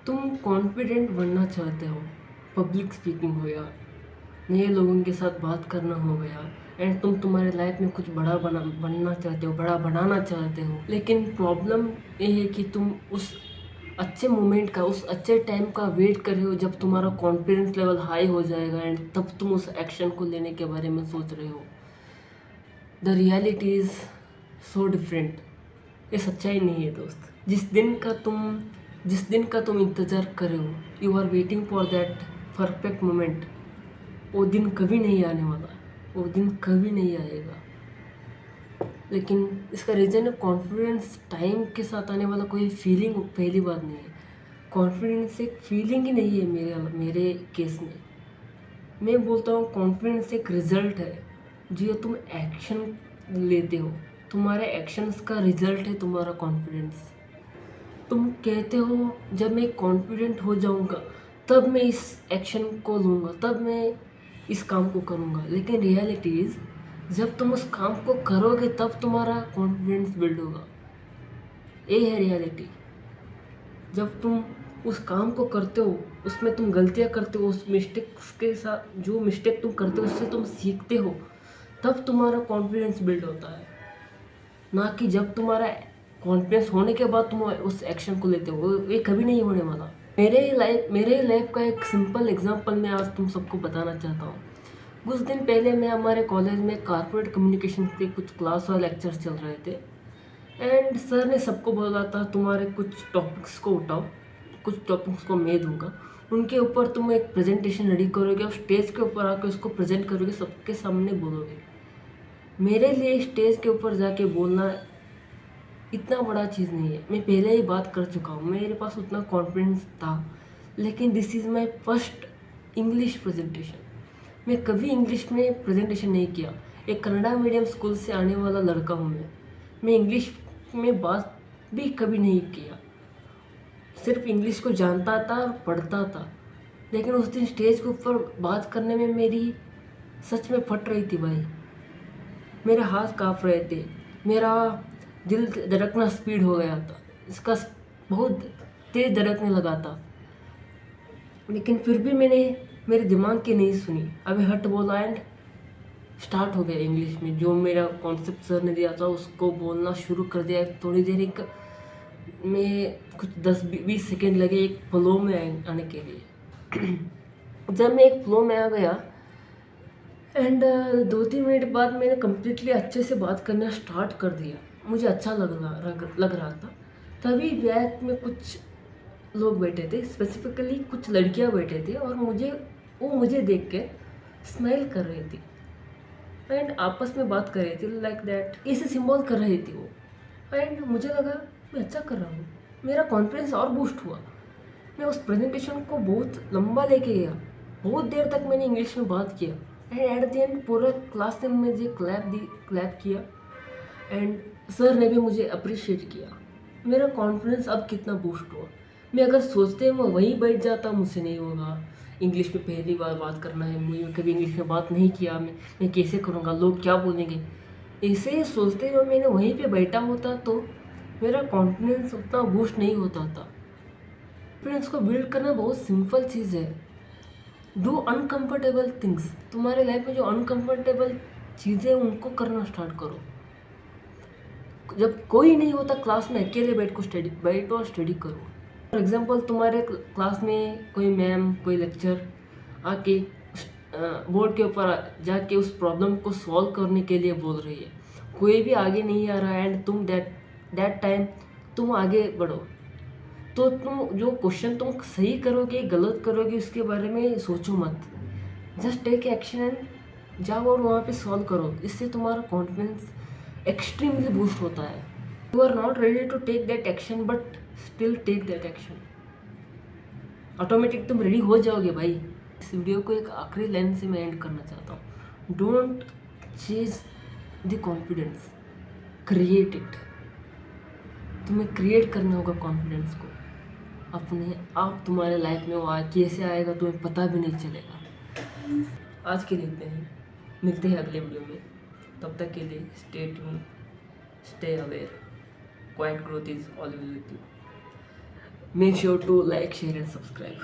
तुम कॉन्फिडेंट बनना चाहते हो, पब्लिक स्पीकिंग हो या नए लोगों के साथ बात करना हो गया, एंड तुम तुम्हारे लाइफ में कुछ बड़ा बनना चाहते हो, बड़ा बनाना चाहते हो। लेकिन प्रॉब्लम ये है कि तुम उस अच्छे मोमेंट का, उस अच्छे टाइम का वेट कर रहे हो जब तुम्हारा कॉन्फिडेंस लेवल हाई हो जाएगा, एंड तब तुम उस एक्शन को लेने के बारे में सोच रहे हो। The reality is so different. ये सच्चाई नहीं है दोस्त। जिस दिन का तुम इंतज़ार कर रहे हो, you are waiting for that perfect moment, वो दिन कभी नहीं आने वाला। वो दिन कभी नहीं आएगा। लेकिन इसका रीज़न है कॉन्फिडेंस टाइम के साथ आने वाला कोई फीलिंग पहली बात नहीं है। कॉन्फिडेंस एक फीलिंग ही नहीं है मेरे केस में। मैं बोलता हूँ कॉन्फिडेंस एक रिज़ल्ट है जो तुम एक्शन लेते हो। तुम्हारे एक्शंस का रिज़ल्ट है तुम्हारा कॉन्फिडेंस। तुम कहते हो जब मैं कॉन्फिडेंट हो जाऊंगा तब मैं इस एक्शन को लूँगा, तब मैं इस काम को करूँगा। लेकिन रियलिटी इज़ जब तुम उस काम को करोगे तब तुम्हारा कॉन्फिडेंस बिल्ड होगा। ये है रियलिटी। जब तुम उस काम को करते हो, उसमें तुम गलतियाँ करते हो, उस मिस्टेक्स के साथ जो मिस्टेक तुम करते हो उससे तुम सीखते हो, तब तुम्हारा कॉन्फिडेंस बिल्ड होता है। ना कि जब तुम्हारा कॉन्फिडेंस होने के बाद तुम उस एक्शन को लेते हो। ये कभी नहीं होने वाला। मेरे लाइफ का एक सिंपल एग्जांपल मैं आज तुम सबको बताना चाहता हूँ। कुछ दिन पहले मैं हमारे कॉलेज में कॉर्पोरेट कम्युनिकेशन के कुछ क्लास और लेक्चर्स चल रहे थे, एंड सर ने सबको बोला था तुम्हारे कुछ टॉपिक्स को उठाओ, कुछ टॉपिक्स को मैं दूंगा, उनके ऊपर तुम एक प्रेजेंटेशन रेडी करोगे और स्टेज के ऊपर आकर उसको प्रेजेंट करोगे, सबके सामने बोलोगे। मेरे लिए स्टेज के ऊपर जाके बोलना इतना बड़ा चीज़ नहीं है। मैं पहले ही बात कर चुका हूँ, मेरे पास उतना कॉन्फिडेंस था। लेकिन this is my first English presentation. मैं कभी इंग्लिश में प्रेजेंटेशन नहीं किया। एक कन्नड़ा मीडियम स्कूल से आने वाला लड़का हूँ मैं इंग्लिश में बात भी कभी नहीं किया। सिर्फ इंग्लिश को जानता था और पढ़ता था। लेकिन उस दिन स्टेज के ऊपर बात करने में मेरी सच में फट रही थी भाई। मेरे हाथ काँप रहे थे, मेरा दिल धड़कना स्पीड हो गया था, इसका बहुत तेज़ धड़कने लगा था। लेकिन फिर भी मैंने मेरे दिमाग की नहीं सुनी। अभी हट बोला एंड स्टार्ट हो गया इंग्लिश में। जो मेरा कॉन्सेप्ट सर ने दिया था उसको बोलना शुरू कर दिया। थोड़ी देर एक में कुछ 10-20 सेकेंड लगे एक फ्लो में आने के लिए। जब मैं एक फ्लो में आ गया एंड 2-3 मिनट बाद मैंने कम्प्लीटली अच्छे से बात करना स्टार्ट कर दिया। मुझे अच्छा लग रहा था। तभी बैक में कुछ लोग बैठे थे, स्पेसिफिकली कुछ लड़कियां बैठे थे, और मुझे देख के स्माइल कर रही थी एंड आपस में बात कर रही थी लाइक दैट, इसे सिंबल कर रही थी वो। एंड मुझे लगा मैं अच्छा कर रहा हूँ। मेरा कॉन्फिडेंस और बूस्ट हुआ। मैं उस प्रेजेंटेशन को बहुत लंबा लेके गया। बहुत देर तक मैंने इंग्लिश में बात किया एंड एट द एंड पूरा क्लास ने मुझे क्लैप किया एंड सर ने भी मुझे अप्रिशिएट किया। मेरा कॉन्फिडेंस अब कितना बूस्ट हुआ। मैं अगर सोचते हुए वहीं बैठ जाता, मुझसे नहीं होगा, इंग्लिश में पहली बार बात करना है, मुझे कभी इंग्लिश में बात नहीं किया, मैं कैसे करूँगा, लोग क्या बोलेंगे, ऐसे सोचते हुए मैंने वहीं पे बैठा होता तो मेरा कॉन्फिडेंस उतना बूस्ट नहीं होता था। कॉन्फिडेंस को बिल्ड करना बहुत सिंपल चीज़ है। Do uncomfortable things. तुम्हारे लाइफ में जो अनकंफर्टेबल चीज़ें उनको करना स्टार्ट करो। जब कोई नहीं होता क्लास में, अकेले बैठो और स्टडी करो। फॉर एग्जांपल तुम्हारे क्लास में कोई मैम, कोई लेक्चर आके बोर्ड के ऊपर जाके उस प्रॉब्लम को सॉल्व करने के लिए बोल रही है, कोई भी आगे नहीं आ रहा है एंड तुम दैट टाइम तुम आगे बढ़ो, तो तुम जो क्वेश्चन तुम सही करोगे गलत करोगे उसके बारे में सोचो मत। जस्ट टेक एक्शन एंड जाओ और वहाँ पे सॉल्व करो। इससे तुम्हारा कॉन्फिडेंस एक्सट्रीमली बूस्ट होता है। You are not ready to take that action but still take that action. Automatic तुम रेडी हो जाओगे भाई। इस वीडियो को एक आखिरी लाइन से मैं एंड करना चाहता हूँ। Don't chase the confidence, create it. तुम्हें क्रिएट करना होगा कॉन्फिडेंस को। अपने आप तुम्हारे लाइफ में वो कैसे आएगा तुम्हें पता भी नहीं चलेगा। आज के लिए इतने ही, मिलते हैं अगले वीडियो में। तब तक के लिए stay tune, stay aware, quite growth is always with you. Make sure to like, share and subscribe.